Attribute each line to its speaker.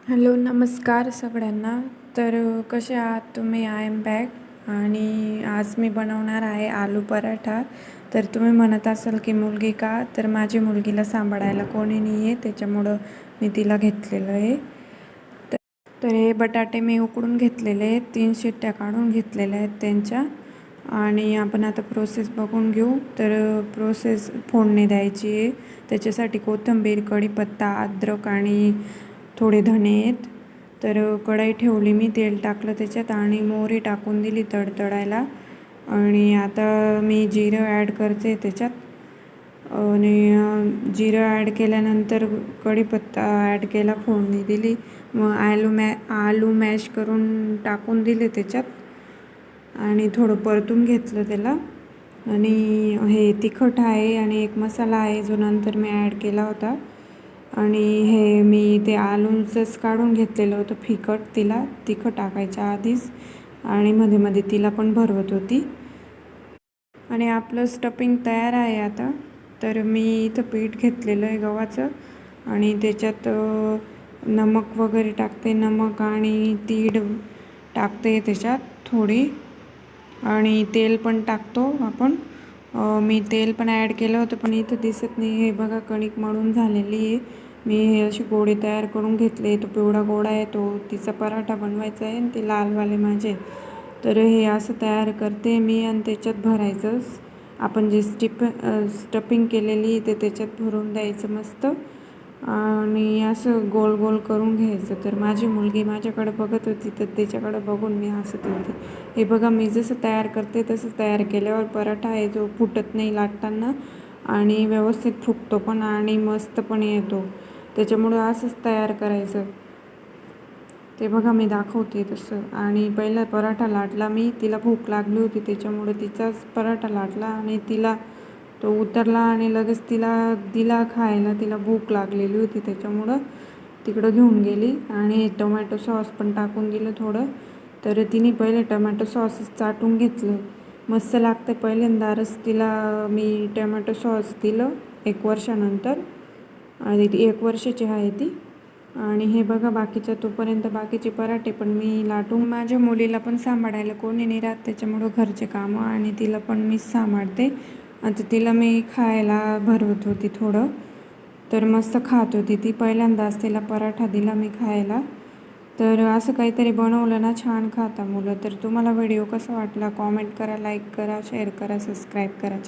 Speaker 1: Hello नमस्कार सगळ्यांना. तर कसे आहात तुम्ही? आय एम बॅक आणि आज मी बनवणार आहे आलू पराठा. तर तुम्ही म्हणत असाल की मुलगी का? तर माझी मुलगीला सांभाळायला कोणी नाही आहे, त्याच्यामुळं मी तिला घेतलेलं आहे. तर हे बटाटे मी उकडून घेतलेले आहेत, 3 शिट्ट्या काढून घेतलेल्या आहेत त्यांच्या. आणि आपण आता प्रोसेस बघून घेऊ. तर प्रोसेस फोडणी द्यायची आहे. त्याच्यासाठी कोथिंबीर, कढीपत्ता, अद्रक आणि थोडे धणे आहेत. तर कढई ठेवली, मी तेल टाकलं त्याच्यात आणि मोहरी टाकून दिली तडतडायला. आणि आता मी जिरं ॲड करते त्याच्यात. आणि जिरं ॲड केल्यानंतर कढीपत्ता ॲड केला, फोडणी दिली. मग आलू मॅश करून टाकून दिले त्याच्यात आणि थोडं परतून घेतलं त्याला. आणि हे तिखट आहे आणि एक मसाला आहे जो नंतर मी ॲड केला होता. आणि हे मी ते आलूचंच काढून घेतलेलं होतं फिकट, तिखट टाकायच्या आधीच. आणि मध्ये मध्ये तिला पण भरवत होती. आणि आपलं स्टफिंग तयार आहे आता. तर मी इथं पीठ घेतलेलं आहे गव्हाचं आणि त्याच्यात नमक वगैरे टाकते, नमक आणि तीळ टाकते त्याच्यात थोडी. आणि तेल पण टाकतो आपण. मी तेल पण ॲड केलं होतं पण इथं दिसत नाही. हे बघा कणिक मळून झालेली आहे. मी हे अशी गोळी तयार करून घेतले. तो पिवळा गोळा आहे तो तिचा पराठा बनवायचा आहे आणि ते लालवाले माझे. तर हे असं तयार करते मी आणि त्याच्यात भरायचं. आपण जे स्टफिंग केलेली ते त्याच्यात भरून द्यायचं मस्त. आणि असं गोल गोल करून घ्यायचं. तर माझी मुलगी माझ्याकडे बघत होती तर त्याच्याकडं बघून मी हसत होते. हे बघा मी जसं तयार करते तसं तयार केल्यावर पराठा आहे जो फुटत नाही लाटताना आणि व्यवस्थित फुगतो पण आणि मस्त पण येतो. त्याच्यामुळं असंच तयार करायचं. ते बघा मी दाखवते तसं. आणि पहिला पराठा लाटला मी, तिला भूक लागली होती त्याच्यामुळे तिचाच पराठा लाटला आणि तिला तो उतरला आणि लगेच तिला दिला खायला. तिला भूक लागलेली होती त्याच्यामुळं तिकडं घेऊन गेली. आणि टोमॅटो सॉस पण टाकून दिलं थोडं. तर तिने पहिले टोमॅटो सॉस चाटून घेतलं, मस्त लागतं. पहिल्यांदाच तिला मी टोमॅटो सॉस दिलं 1 वर्षानंतर. आणि ती 1 वर्षाची आहे ती. आणि हे बघा तोपर्यंत बाकीचे पराठे पण मी लाटून, माझ्या मुलीला पण सांभाळायला कोणी नाही राहत त्याच्यामुळं घरचे कामं आणि तिला पण मीच सांभाळते. आता तिला मी खायला भरवत होती थोडं. तर मस्त खात होती ती. पहिल्यांदाच तिला पराठा दिला मी खायला. तर असं काहीतरी बनवलं ना छान खाता मुलं. तर तुम्हाला व्हिडिओ कसा वाटला कॉमेंट करा, लाईक करा, शेअर करा, सबस्क्राईब करा.